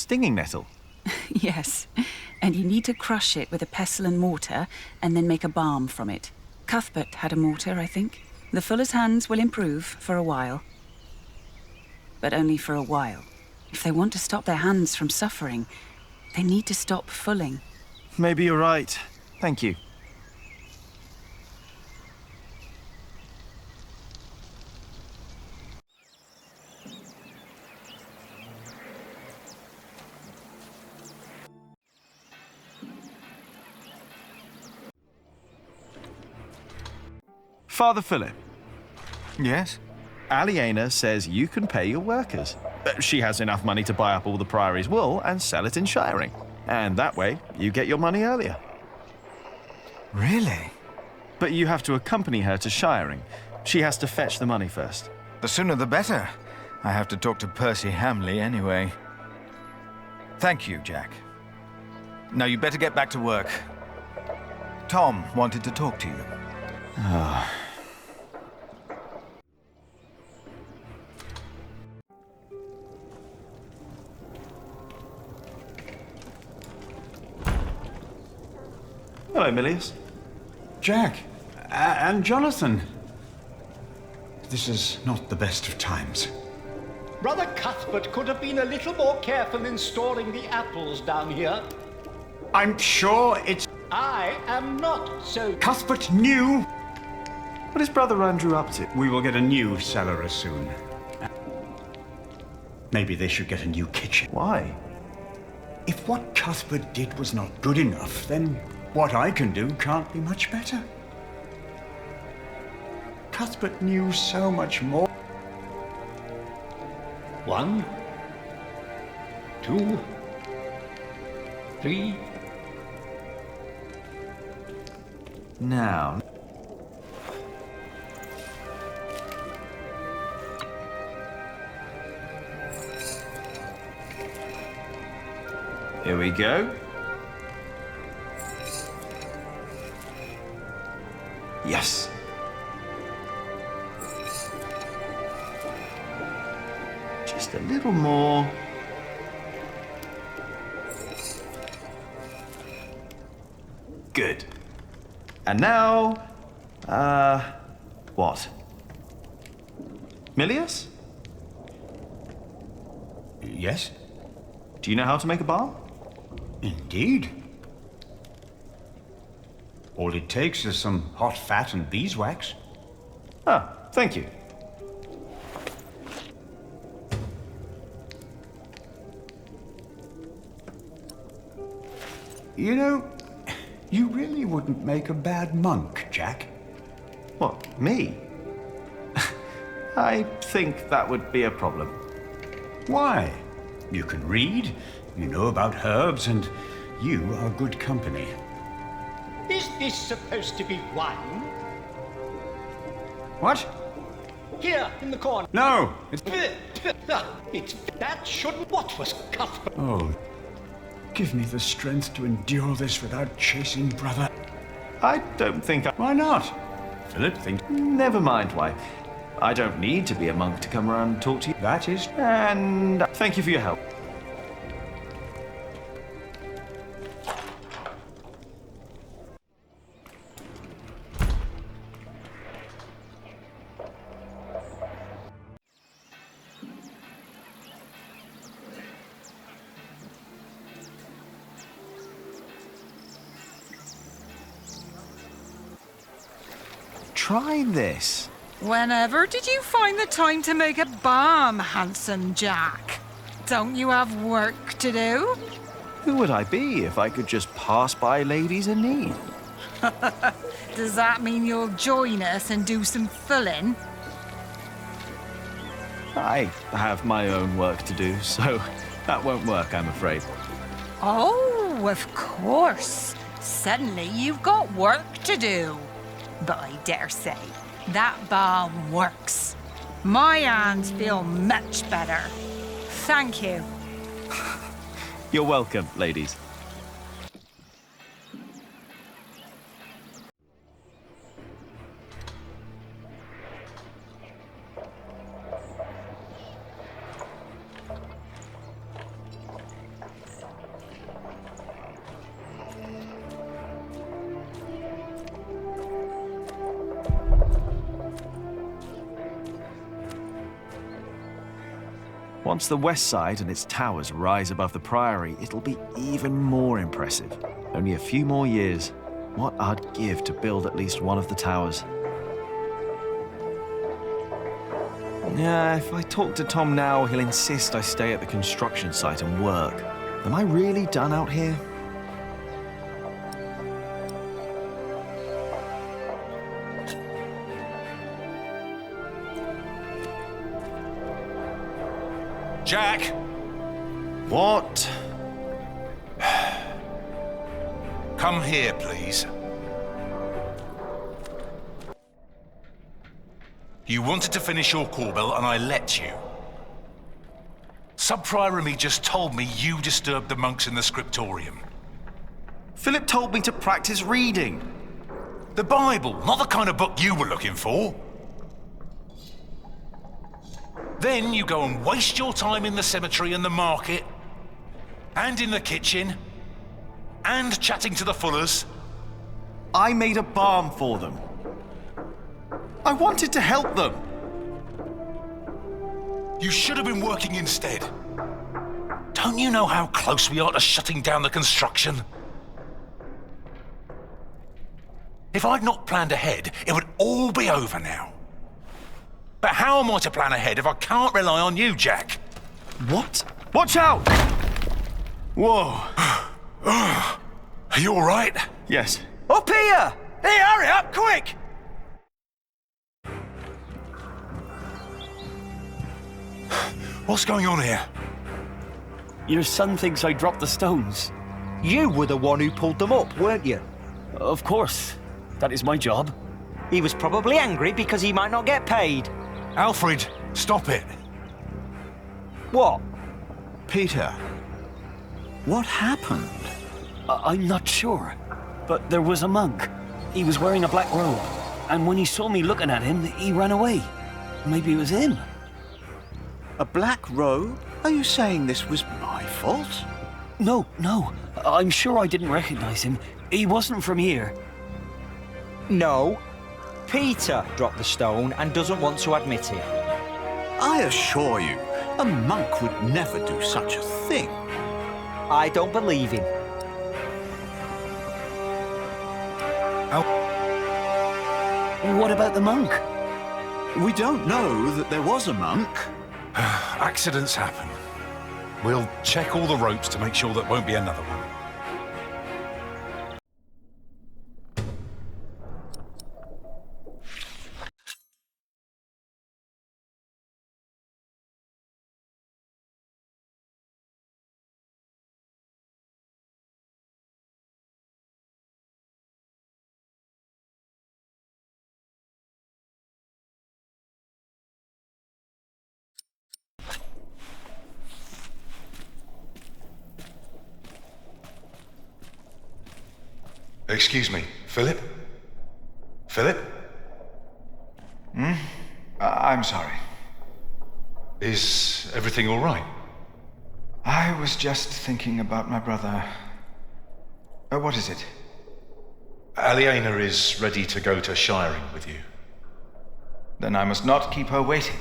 stinging nettle. Yes, and you need to crush it with a pestle and mortar, and then make a balm from it. Cuthbert had a mortar, I think. The fuller's hands will improve for a while. But only for a while. If they want to stop their hands from suffering, they need to stop fulling. Maybe you're right. Thank you. Father Philip. Yes? Aliena says you can pay your workers. She has enough money to buy up all the Priory's wool and sell it in shiring. And that way, you get your money earlier. Really? But you have to accompany her to shiring. She has to fetch the money first. The sooner the better. I have to talk to Percy Hamley anyway. Thank you, Jack. Now you better get back to work. Tom wanted to talk to you. Hello, Milius. Jack, and Jonathan. This is not the best of times. Brother Cuthbert could have been a little more careful in storing the apples down here. I'm sure it's... I am not so... Cuthbert knew! What is Brother Andrew up to? We will get a new cellar soon. Maybe they should get a new kitchen. Why? If what Cuthbert did was not good enough, then what I can do can't be much better. Cuthbert knew so much more. 1, 2, 3. Now... Here we go. Yes. Just a little more. Good. And now, what? Milius? Yes? Do you know how to make a balm? Indeed. All it takes is some hot fat and beeswax. Ah, thank you. You know, you really wouldn't make a bad monk, Jack. What, me? I think that would be a problem. Why? You can read, you know about herbs, and you are good company. Is this supposed to be wine? What? Here, in the corner. No! It's... It's that shouldn't... What was Cuthbert? Oh, give me the strength to endure this without chasing brother. I don't think I... Why not? Philip thinks... Never mind why. I don't need to be a monk to come around and talk to you. That is... And thank you for your help. Try this. Whenever did you find the time to make a balm, handsome Jack? Don't you have work to do? Who would I be if I could just pass by ladies in need? Does that mean you'll join us and do some filling? I have my own work to do, so that won't work, I'm afraid. Oh, of course. Suddenly you've got work to do. But I dare say, that balm works. My hands feel much better. Thank you. You're welcome, ladies. Once the west side and its towers rise above the priory, it'll be even more impressive. Only a few more years. What I'd give to build at least one of the towers. Yeah, if I talk to Tom now, he'll insist I stay at the construction site and work. Am I really done out here? Jack! What? Come here, please. You wanted to finish your Corbel, and I let you. Sub-Prior Remy just told me you disturbed the monks in the scriptorium. Philip told me to practice reading. The Bible, not the kind of book you were looking for. Then you go and waste your time in the cemetery and the market, and in the kitchen, and chatting to the Fullers. I made a balm for them. I wanted to help them. You should have been working instead. Don't you know how close we are to shutting down the construction? If I'd not planned ahead, it would all be over now. But how am I to plan ahead if I can't rely on you, Jack? What? Watch out! Whoa. Are you all right? Yes. Up here! Hey, hurry up, quick! What's going on here? Your son thinks I dropped the stones. You were the one who pulled them up, weren't you? Of course. That is my job. He was probably angry because he might not get paid. Alfred, stop it. What? Peter, what happened? I'm not sure. But there was a monk. He was wearing a black robe. And when he saw me looking at him, he ran away. Maybe it was him. A black robe? Are you saying this was my fault? No. I'm sure I didn't recognize him. He wasn't from here. No. Peter dropped the stone and doesn't want to admit it. I assure you, a monk would never do such a thing. I don't believe him. What about the monk? We don't know that there was a monk. Accidents happen. We'll check all the ropes to make sure there won't be another one. Excuse me, Philip? Philip? I'm sorry. Is everything all right? I was just thinking about my brother. What is it? Aliena is ready to go to Shiring with you. Then I must not keep her waiting.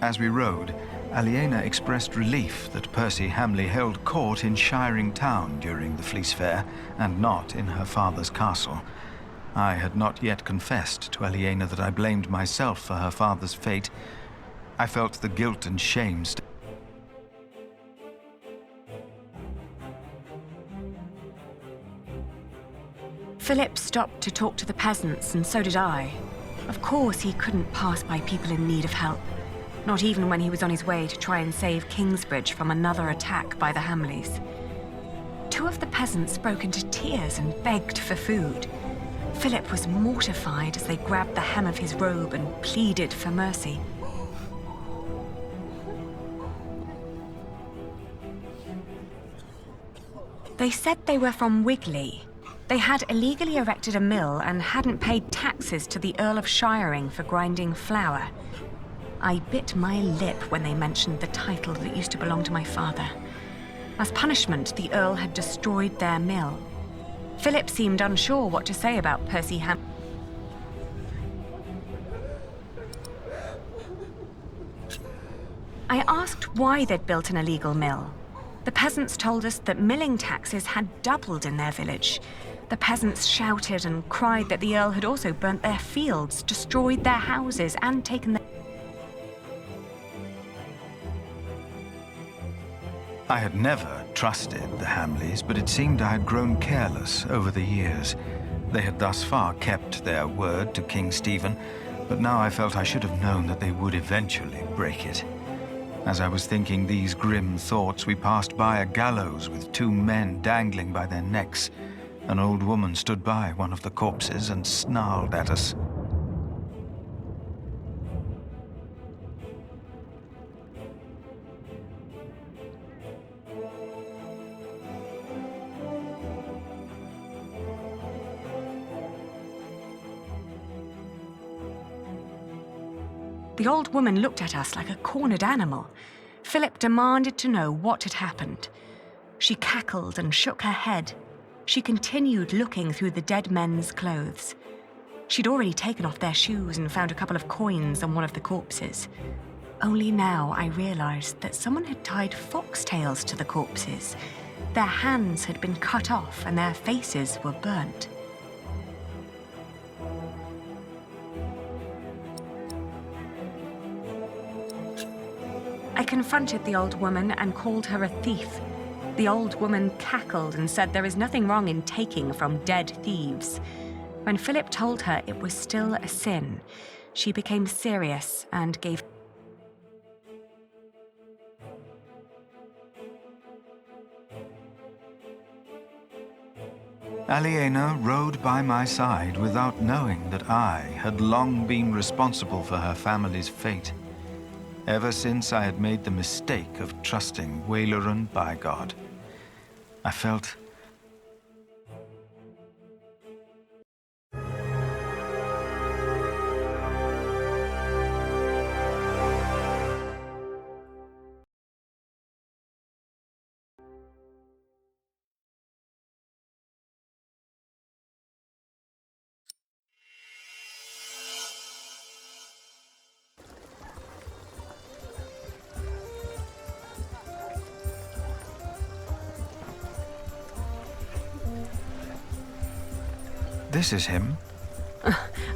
As we rode, Aliena expressed relief that Percy Hamley held court in Shiring Town during the Fleece Fair, and not in her father's castle. I had not yet confessed to Aliena that I blamed myself for her father's fate. I felt the guilt and shame Philip stopped to talk to the peasants, and so did I. Of course, he couldn't pass by people in need of help. Not even when he was on his way to try and save Kingsbridge from another attack by the Hamleys. Two of the peasants broke into tears and begged for food. Philip was mortified as they grabbed the hem of his robe and pleaded for mercy. They said they were from Wigley. They had illegally erected a mill and hadn't paid taxes to the Earl of Shiring for grinding flour. I bit my lip when they mentioned the title that used to belong to my father. As punishment, the Earl had destroyed their mill. Philip seemed unsure what to say about Percy Ham. I asked why they'd built an illegal mill. The peasants told us that milling taxes had doubled in their village. The peasants shouted and cried that the Earl had also burnt their fields, destroyed their houses, and taken their... I had never trusted the Hamleys, but it seemed I had grown careless over the years. They had thus far kept their word to King Stephen, but now I felt I should have known that they would eventually break it. As I was thinking these grim thoughts, we passed by a gallows with 2 men dangling by their necks. An old woman stood by one of the corpses and snarled at us. The old woman looked at us like a cornered animal. Philip demanded to know what had happened. She cackled and shook her head. She continued looking through the dead men's clothes. She'd already taken off their shoes and found a couple of coins on one of the corpses. Only now I realized that someone had tied foxtails to the corpses. Their hands had been cut off and their faces were burnt. I confronted the old woman and called her a thief. The old woman cackled and said there is nothing wrong in taking from dead thieves. When Philip told her it was still a sin, she became serious and gave... Aliena rode by my side without knowing that I had long been responsible for her family's fate. Ever since I had made the mistake of trusting Waleran by God, I felt... This is him.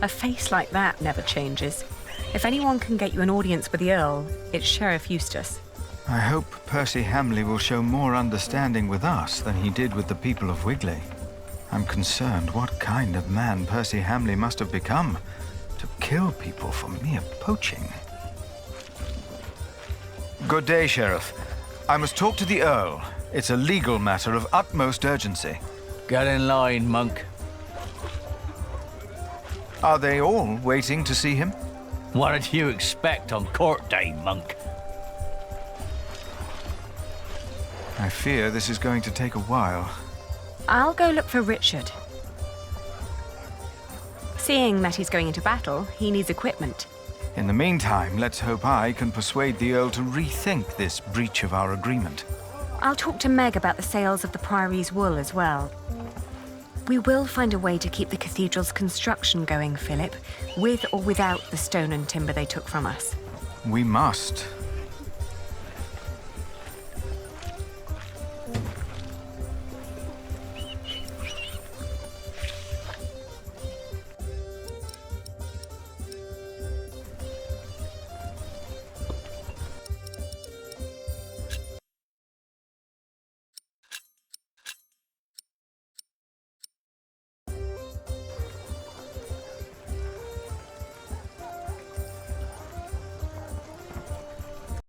A face like that never changes. If anyone can get you an audience with the Earl, it's Sheriff Eustace. I hope Percy Hamley will show more understanding with us than he did with the people of Wigley. I'm concerned what kind of man Percy Hamley must have become to kill people for mere poaching. Good day, Sheriff. I must talk to the Earl. It's a legal matter of utmost urgency. Get in line, monk. Are they all waiting to see him? What did you expect on court day, monk? I fear this is going to take a while. I'll go look for Richard. Seeing that he's going into battle, he needs equipment. In the meantime, let's hope I can persuade the Earl to rethink this breach of our agreement. I'll talk to Meg about the sales of the Priory's wool as well. We will find a way to keep the cathedral's construction going, Philip, with or without the stone and timber they took from us. We must.